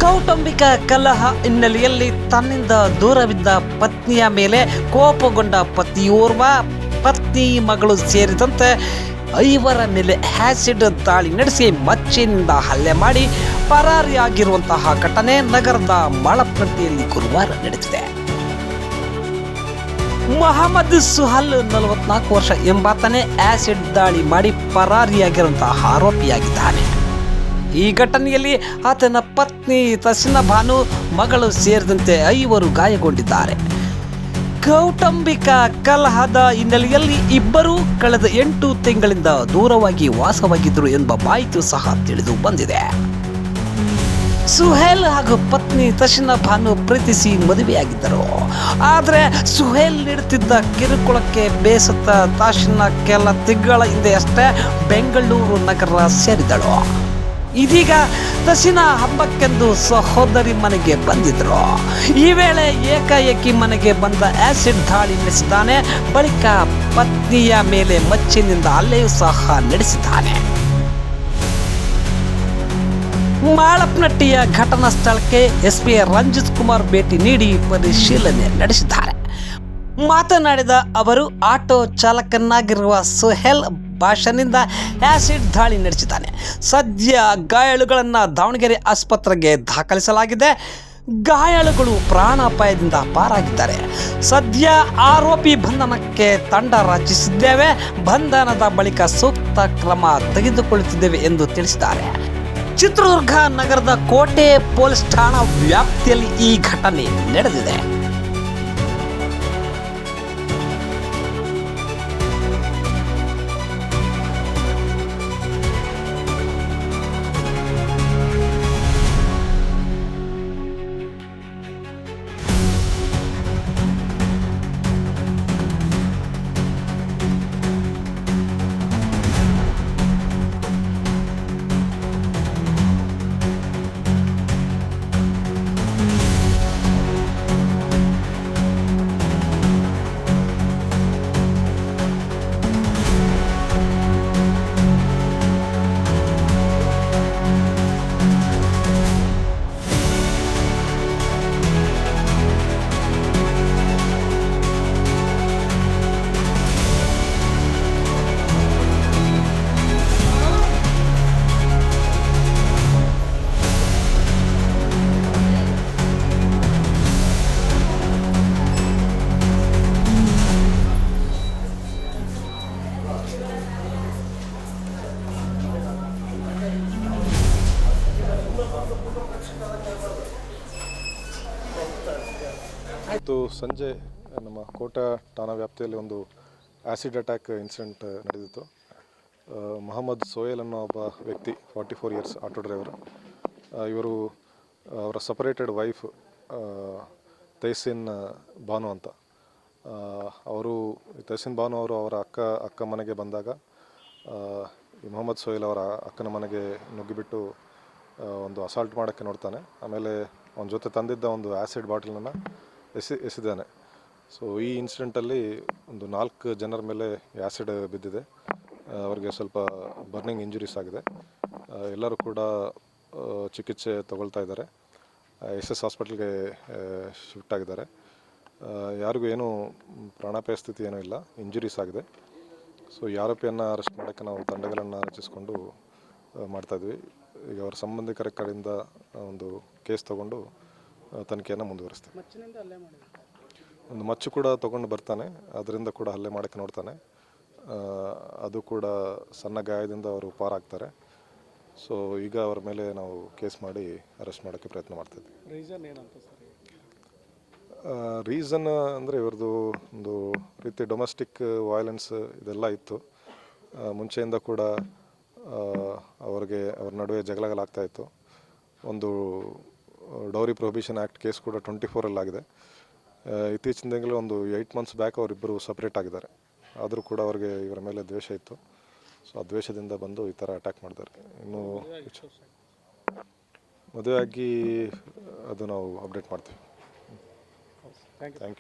ಕೌಟುಂಬಿಕ ಕಲಹ ಹಿನ್ನೆಲೆಯಲ್ಲಿ ತನ್ನಿಂದ ದೂರವಿದ್ದ ಪತ್ನಿಯ ಮೇಲೆ ಕೋಪಗೊಂಡ ಪತಿಯೋರ್ವ ಪತ್ನಿ ಮಗಳು ಸೇರಿದಂತೆ 5 ಮೇಲೆ ಆಸಿಡ್ ದಾಳಿ ನಡೆಸಿ ಮಚ್ಚಿನಿಂದ ಹಲ್ಲೆ ಮಾಡಿ ಪರಾರಿಯಾಗಿರುವಂತಹ ಘಟನೆ ನಗರದ ಮಾಳಪ್ನಟ್ಟಿಯಲ್ಲಿ ಗುರುವಾರ ನಡೆದಿದೆ. ಮೊಹಮ್ಮದ್ ಸುಹಲ್ 44 ವರ್ಷ ಎಂಬಾತನೇ ಆಸಿಡ್ ದಾಳಿ ಮಾಡಿ ಪರಾರಿಯಾಗಿರುವಂತಹ ಆರೋಪಿಯಾಗಿದ್ದಾನೆ. ಈ ಘಟನೆಯಲ್ಲಿ ಆತನ ಪತ್ನಿ ತಸ್ನಾ ಬಾನು ಮಗಳು ಸೇರಿದಂತೆ 5 ಗಾಯಗೊಂಡಿದ್ದಾರೆ. ಕೌಟುಂಬಿಕ ಕಲಹದ ಹಿನ್ನೆಲೆಯಲ್ಲಿ ಇಬ್ಬರು ಕಳೆದ 8 ತಿಂಗಳಿಂದ ದೂರವಾಗಿ ವಾಸವಾಗಿದ್ದರು ಎಂಬ ಮಾಹಿತಿ ಸಹ ತಿಳಿದು ಬಂದಿದೆ. ಸುಹೇಲ್ ಹಾಗೂ ಪತ್ನಿ ತಸ್ನಾ ಬಾನು ಪ್ರೀತಿಸಿ ಮದುವೆಯಾಗಿದ್ದರು. ಆದರೆ ಸುಹೇಲ್ ನೀಡುತ್ತಿದ್ದ ಕಿರುಕುಳಕ್ಕೆ ಬೇಸತ್ತ ತಸ್ನಾ ಕೆಲ ತಿಂಗಳ ಹಿಂದೆಯಷ್ಟೇ ಬೆಂಗಳೂರು ನಗರ ಸೇರಿದಳು. ಇದೀಗ ತಸ್ನಾ ಹಬ್ಬಕ್ಕೆಂದು ಸಹೋದರಿ ಮನೆಗೆ ಬಂದಿದ್ರು. ಈ ವೇಳೆ ಏಕಾಏಕಿ ಮನೆಗೆ ಬಂದ ಆಸಿಡ್ ದಾಳಿ ನಡೆಸಿದ್ದಾನೆ. ಬಳಿಕ ಪತ್ನಿಯ ಮೇಲೆ ಮಚ್ಚಿನಿಂದ ಹಲ್ಲೆಯೂ ಸಹ ನಡೆಸಿದ್ದಾನೆ. ಮಾಳಪ್ನಟ್ಟಿಯ ಘಟನಾ ಸ್ಥಳಕ್ಕೆ ಎಸ್ಪಿ ರಂಜಿತ್ ಕುಮಾರ್ ಭೇಟಿ ನೀಡಿ ಪರಿಶೀಲನೆ ನಡೆಸಿದ್ದಾರೆ. ಮಾತನಾಡಿದ ಅವರು, ಆಟೋ ಚಾಲಕನಾಗಿರುವ ಸುಹೇಲ್ ಭಾಷನಿಂದ ಆಸಿಡ್ ದಾಳಿ ನಡೆಸಿದ್ದಾನೆ. ಸದ್ಯ ಗಾಯಾಳುಗಳನ್ನು ದಾವಣಗೆರೆ ಆಸ್ಪತ್ರೆಗೆ ದಾಖಲಿಸಲಾಗಿದೆ. ಗಾಯಾಳುಗಳು ಪ್ರಾಣಾಪಾಯದಿಂದ ಪಾರಾಗಿದ್ದಾರೆ. ಸದ್ಯ ಆರೋಪಿ ಬಂಧನಕ್ಕೆ ತಂಡ ರಚಿಸಿದ್ದೇವೆ. ಬಂಧನದ ಬಳಿಕ ಸೂಕ್ತ ಕ್ರಮ ತೆಗೆದುಕೊಳ್ಳುತ್ತಿದ್ದೇವೆ ಎಂದು ತಿಳಿಸಿದ್ದಾರೆ. ಚಿತ್ರದುರ್ಗ ನಗರದ ಕೋಟೆ ಪೊಲೀಸ್ ಠಾಣಾ ವ್ಯಾಪ್ತಿಯಲ್ಲಿ ಈ ಘಟನೆ ನಡೆದಿದೆ. ಇವತ್ತು ಸಂಜೆ ನಮ್ಮ ಕೋಟೆ ಠಾಣಾ ವ್ಯಾಪ್ತಿಯಲ್ಲಿ ಒಂದು ಆ್ಯಸಿಡ್ ಅಟ್ಯಾಕ್ ಇನ್ಸಿಡೆಂಟ್ ನಡೆದಿತ್ತು. ಮೊಹಮ್ಮದ್ ಸೋಯಲ್ ಅನ್ನೋ ಒಬ್ಬ ವ್ಯಕ್ತಿ 44 ಇಯರ್ಸ್ ಆಟೋ ಡ್ರೈವರ್. ಇವರು ಅವರ ಸಪರೇಟೆಡ್ ವೈಫ್ ತಹಸೀನ್ ಬಾನು ಅಂತ. ಅವರು ತಹಸೀನ್ ಬಾನು ಅವರು ಅವರ ಅಕ್ಕ ಮನೆಗೆ ಬಂದಾಗ ಈ ಮೊಹಮ್ಮದ್ ಸೋಯಲ್ ಅವರ ಅಕ್ಕನ ಮನೆಗೆ ನುಗ್ಗಿಬಿಟ್ಟು ಒಂದು ಅಸಾಲ್ಟ್ ಮಾಡೋಕ್ಕೆ ನೋಡ್ತಾನೆ. ಆಮೇಲೆ ಅವನ ಜೊತೆ ತಂದಿದ್ದ ಒಂದು ಆ್ಯಸಿಡ್ ಬಾಟಲನ್ನು ಎಸೆದಿದ್ದಾನೆ. ಸೊ ಈ ಇನ್ಸಿಡೆಂಟಲ್ಲಿ ಒಂದು 4 ಜನರ ಮೇಲೆ ಆ್ಯಸಿಡ್ ಬಿದ್ದಿದೆ. ಅವರಿಗೆ ಸ್ವಲ್ಪ ಬರ್ನಿಂಗ್ ಇಂಜುರೀಸ್ ಆಗಿದೆ. ಎಲ್ಲರೂ ಕೂಡ ಚಿಕಿತ್ಸೆ ತಗೊಳ್ತಾ ಇದ್ದಾರೆ. SS ಹಾಸ್ಪಿಟಲ್ಗೆ ಶಿಫ್ಟ್ ಆಗಿದ್ದಾರೆ. ಯಾರಿಗೂ ಏನೂ ಪ್ರಾಣಾಪಾಯ ಸ್ಥಿತಿ ಏನೂ ಇಲ್ಲ, ಇಂಜುರೀಸ್ ಆಗಿದೆ. ಸೊ ಈ ಆರೋಪಿಯನ್ನು ಅರೆಸ್ಟ್ ಮಾಡೋಕ್ಕೆ ನಾವು ತಂಡಗಳನ್ನು ರಚಿಸಿಕೊಂಡು ಮಾಡ್ತಾಯಿದ್ವಿ. ಈಗ ಅವರ ಸಂಬಂಧಿಕರ ಕಡೆಯಿಂದ ಒಂದು ಕೇಸ್ ತೊಗೊಂಡು ತನಿಖೆಯನ್ನು ಮುಂದುವರಿಸ್ತೀವಿ. ಒಂದು ಮಚ್ಚು ಕೂಡ ತೊಗೊಂಡು ಬರ್ತಾನೆ, ಅದರಿಂದ ಕೂಡ ಹಲ್ಲೆ ಮಾಡೋಕ್ಕೆ ನೋಡ್ತಾನೆ. ಅದು ಕೂಡ ಸಣ್ಣ ಗಾಯದಿಂದ ಅವರು ಪಾರಾಗ್ತಾರೆ. ಸೊ ಈಗ ಅವರ ಮೇಲೆ ನಾವು ಕೇಸ್ ಮಾಡಿ ಅರೆಸ್ಟ್ ಮಾಡೋಕ್ಕೆ ಪ್ರಯತ್ನ ಮಾಡ್ತಾಯಿದ್ವಿ. ರೀಸನ್ ಅಂದರೆ ಇವ್ರದ್ದು ಒಂದು ರೀತಿ ಡೊಮೆಸ್ಟಿಕ್ ವೈಲೆನ್ಸ್ ಇದೆಲ್ಲ ಇತ್ತು. ಮುಂಚೆಯಿಂದ ಕೂಡ ಅವ್ರ ನಡುವೆ ಜಗಳಗಳಾಗ್ತಾಯಿತ್ತು. ಒಂದು ಡೌರಿ ಪ್ರೊಹಿಬಿಷನ್ ಆ್ಯಕ್ಟ್ ಕೇಸ್ ಕೂಡ 24 ಆಗಿದೆ. ಇತ್ತೀಚಿನ ದಿನಗಳಲ್ಲಿ ಒಂದು 8 ಮಂತ್ಸ್ ಬ್ಯಾಕ್ ಅವರಿಬ್ಬರು ಸಪ್ರೇಟ್ ಆಗಿದ್ದಾರೆ. ಆದರೂ ಕೂಡ ಅವ್ರಿಗೆ ಇವರ ಮೇಲೆ ದ್ವೇಷ ಇತ್ತು. ಸೊ ಆ ದ್ವೇಷದಿಂದ ಬಂದು ಈ ಥರ ಅಟ್ಯಾಕ್ ಮಾಡಿದ್ದಾರೆ. ಇನ್ನು ಮದುವೆಯಾಗಿ ಅದು ನಾವು ಅಪ್ಡೇಟ್ ಮಾಡ್ತೀವಿ. Thank you.